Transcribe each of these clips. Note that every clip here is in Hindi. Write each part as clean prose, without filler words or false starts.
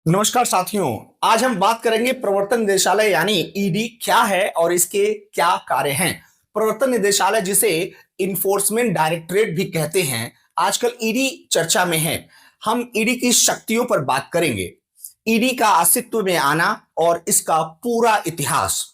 नमस्कार साथियों। आज हम बात करेंगे प्रवर्तन निदेशालय यानी ईडी क्या है और इसके क्या कार्य हैं। प्रवर्तन निदेशालय जिसे इन्फोर्समेंट डायरेक्टरेट भी कहते हैं, आजकल ईडी चर्चा में है। हम ईडी की शक्तियों पर बात करेंगे, ईडी का अस्तित्व में आना और इसका पूरा इतिहास।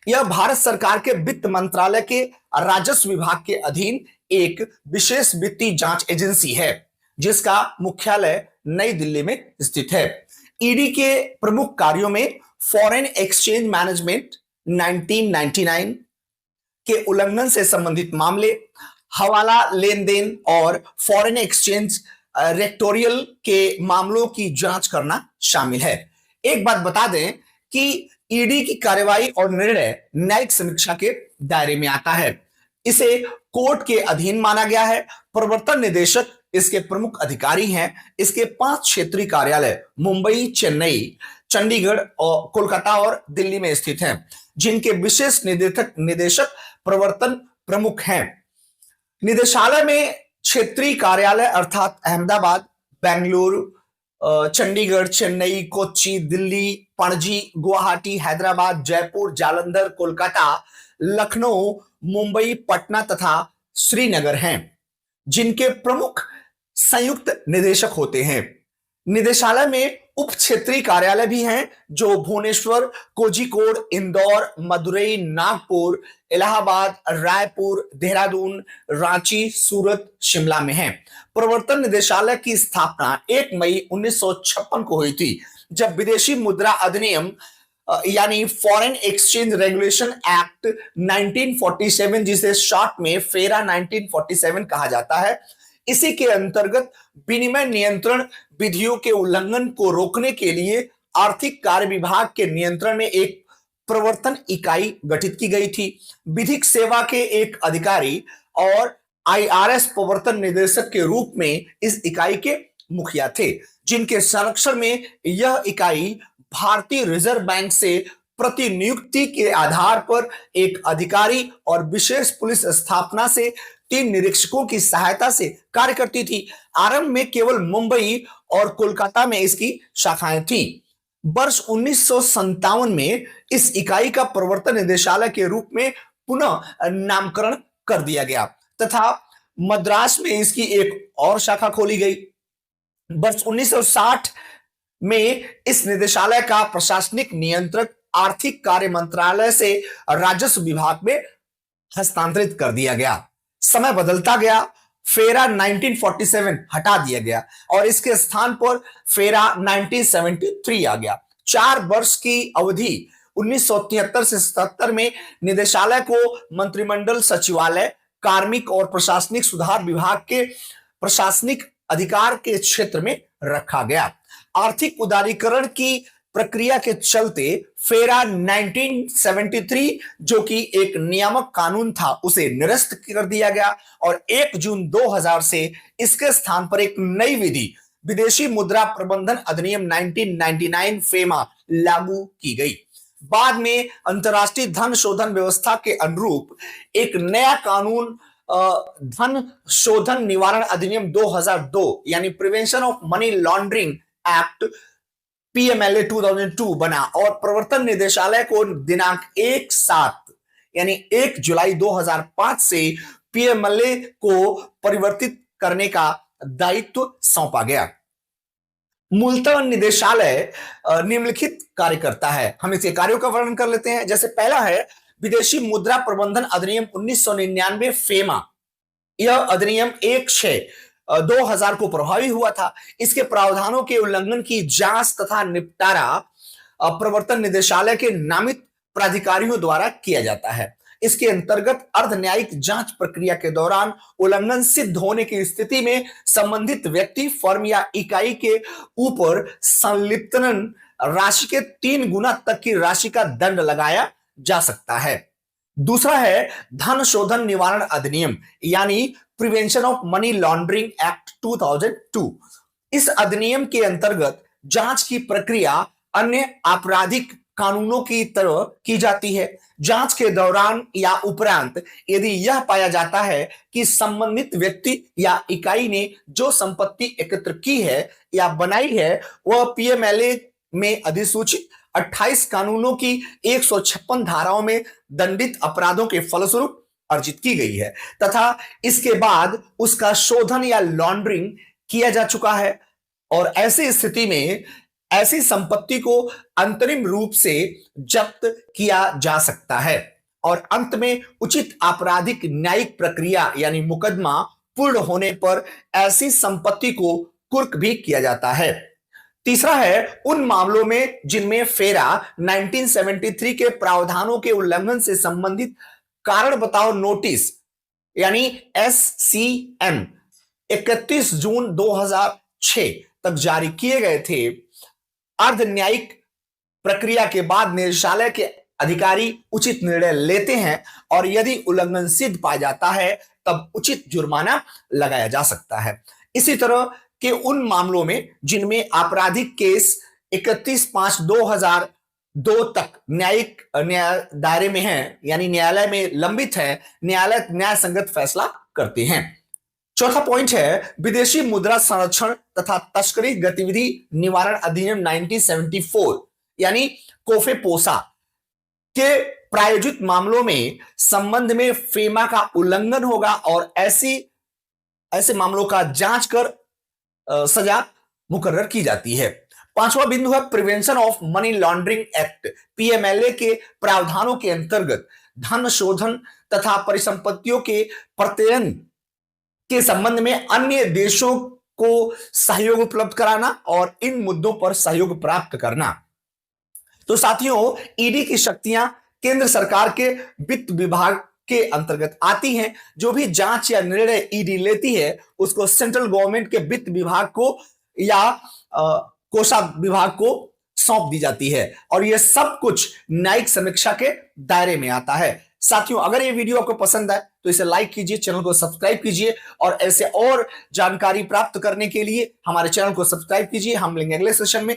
यह भारत सरकार के वित्त मंत्रालय के राजस्व विभाग के अधीन एक विशेष वित्तीय जांच एजेंसी है, जिसका मुख्यालय नई दिल्ली में स्थित है। ईडी के प्रमुख कार्यों में फॉरेन एक्सचेंज मैनेजमेंट 1999 के उल्लंघन से संबंधित मामले, हवाला लेन देन और फॉरेन एक्सचेंज रेक्टोरियल के मामलों की जांच करना शामिल है। एक बात बता दें कि ईडी की कार्यवाही और निर्णय न्यायिक समीक्षा के दायरे में आता है। इसे कोर्ट के अधीन माना गया है। प्रवर्तन निदेशक इसके प्रमुख अधिकारी हैं। इसके 5 क्षेत्रीय कार्यालय मुंबई, चेन्नई, चंडीगढ़ और कोलकाता और दिल्ली में स्थित हैं, जिनके विशेष निदेशक प्रवर्तन प्रमुख हैं। निदेशालय में क्षेत्रीय कार्यालय अर्थात अहमदाबाद, बेंगलुरु, चंडीगढ़, चेन्नई, कोच्चि, दिल्ली, पणजी, गुवाहाटी, हैदराबाद, जयपुर, जालंधर, कोलकाता, लखनऊ, मुंबई, पटना तथा श्रीनगर हैं, जिनके प्रमुख संयुक्त निदेशक होते हैं। निदेशालय में उप क्षेत्रीय कार्यालय भी हैं, जो भुवनेश्वर, कोझिकोड, इंदौर, मदुरई, नागपुर, इलाहाबाद, रायपुर, देहरादून, रांची, सूरत, शिमला में हैं। प्रवर्तन निदेशालय की स्थापना 1 मई 1956 को हुई थी, जब विदेशी मुद्रा अधिनियम यानी फॉरेन एक्सचेंज रेगुलेशन एक्ट 1947, जिसे शॉर्ट में फेरा 1947 कहा जाता है, इसी के अंतर्गत विनिमय नियंत्रण विधियों के उल्लंघन को रोकने के लिए आर्थिक कार्य विभाग के नियंत्रण में एक प्रवर्तन इकाई गठित की गई थी। विधिक सेवा के एक अधिकारी और आईआरएस प्रवर्तन निदेशक के रूप में इस इकाई के मुखिया थे, जिनके संरक्षण में यह इकाई भारतीय रिजर्व बैंक से प्रतिनियुक्ति के आधार पर एक अधिकारी और विशेष पुलिस स्थापना से 3 निरीक्षकों की सहायता से कार्य करती थी। आरंभ में केवल मुंबई और कोलकाता में इसकी शाखाएं थीं। वर्ष 1957 में इस इकाई का प्रवर्तन निदेशालय के रूप में पुनः नामकरण कर दिया गया तथा मद्रास में इसकी एक और शाखा खोली गई। वर्ष 1960 में इस निदेशालय का प्रशासनिक नियंत्रक आर्थिक कार्य मंत्रालय से राजस्व विभाग में हस्तांतरित कर दिया गया। समय बदलता गया, फेरा 1947 हटा दिया गया और इसके स्थान पर फेरा 1973 आ गया। 4 वर्ष की अवधि 1973 से 77 में निदेशालय को मंत्रिमंडल सचिवालय, कार्मिक और प्रशासनिक सुधार विभाग के प्रशासनिक अधिकार के क्षेत्र में रखा गया। आर्थिक उदारीकरण की प्रक्रिया के चलते फेरा 1973, जो कि एक नियामक कानून था, उसे निरस्त कर दिया गया और 1 जून 2000 से इसके स्थान पर एक नई विधि विदेशी मुद्रा प्रबंधन अधिनियम 1999 फेमा लागू की गई। बाद में अंतर्राष्ट्रीय धन शोधन व्यवस्था के अनुरूप एक नया कानून धन शोधन निवारण अधिनियम 2002 यानी prevention of money laundering act PMLA 2002 बना और प्रवर्तन निदेशालय को दिनांक 1/7 यानी 1 जुलाई 2005 से पीएमएलए को परिवर्तित करने का दायित्व सौंपा गया। मूलतः निदेशालय निम्नलिखित कार्य करता है। हम इसके कार्यों का वर्णन कर लेते हैं। जैसे पहला है विदेशी मुद्रा प्रबंधन अधिनियम 1999 फेमा। यह अधिनियम 1/6/2000 को प्रभावी हुआ था। इसके प्रावधानों के उल्लंघन की जांच तथा निपटारा प्रवर्तन निदेशालय के नामित प्राधिकारियों द्वारा किया जाता है। इसके अंतर्गत अर्ध न्यायिक जांच प्रक्रिया के दौरान उल्लंघन सिद्ध होने की स्थिति में संबंधित व्यक्ति, फर्म या इकाई के ऊपर संलिप्तन राशि के 3 गुना तक की राशि का दंड लगाया जा सकता है। दूसरा है धन शोधन निवारण अधिनियम यानी prevention of money laundering act 2002। इस अधिनियम के अंतर्गत जांच की प्रक्रिया अन्य आपराधिक कानूनों की तरह की जाती है। जांच के दौरान या उपरांत यदि यह पाया जाता है कि संबंधित व्यक्ति या इकाई ने जो संपत्ति एकत्र की है या बनाई है वह पीएमएलए में अधिसूचित 28 कानूनों की 156 धाराओं में दंडित अपराधों के फलस्वरूप अर्जित की गई है तथा इसके बाद उसका शोधन या लॉन्ड्रिंग किया जा चुका है। और ऐसी स्थिति में ऐसी संपत्ति को अंतरिम रूप से जब्त किया जा सकता है और अंत में उचित आपराधिक न्यायिक प्रक्रिया यानी मुकदमा पूर्ण होने पर ऐसी संपत्ति को कुर्क भी किया जाता है। तीसरा है उन मामलों में जिनमें फेरा 1973 के प्रावधानों के उल्लंघन से संबंधित कारण बताओ नोटिस यानी SCM 31 जून 2006 तक जारी किए गए थे। अर्ध न्यायिक प्रक्रिया के बाद निदेशालय के अधिकारी उचित निर्णय लेते हैं और यदि उल्लंघन सिद्ध पाया जाता है तब उचित जुर्माना लगाया जा सकता है। इसी तरह के उन मामलों में जिनमें आपराधिक केस 31/5/2002 तक न्यायिक दायरे में है यानी न्यायालय में लंबित है, न्यायालय न्याय संगत फैसला करते हैं। चौथा पॉइंट है विदेशी मुद्रा संरक्षण तथा तस्करी गतिविधि निवारण अधिनियम 1974 यानी कोफेपोसा के प्रायोजित मामलों में संबंध में फेमा का उल्लंघन होगा और ऐसे मामलों का जांच कर सजा मुकर्रर की जाती है। पांचवा बिंदु है prevention of money laundering act PMLA के प्रावधानों के अंतर्गत धन शोधन तथा परिसंपत्तियों के प्रत्ययन के संबंध में अन्य देशों को सहयोग उपलब्ध कराना और इन मुद्दों पर सहयोग प्राप्त करना। तो साथियों ईडी की शक्तियां केंद्र सरकार के वित्त विभाग के अंतर्गत आती हैं। जो भी जांच या निर्णय ईडी लेती है उसको सेंट्रल गवर्नमेंट के वित्त विभाग को या कोषा विभाग को सौंप दी जाती है और यह सब कुछ न्यायिक समीक्षा के दायरे में आता है। साथियों अगर ये वीडियो आपको पसंद आए तो इसे लाइक कीजिए, चैनल को सब्सक्राइब कीजिए और ऐसे और जानकारी प्राप्त करने के लिए हमारे चैनल को सब्सक्राइब कीजिए। हम मिलेंगे अगले सेशन में।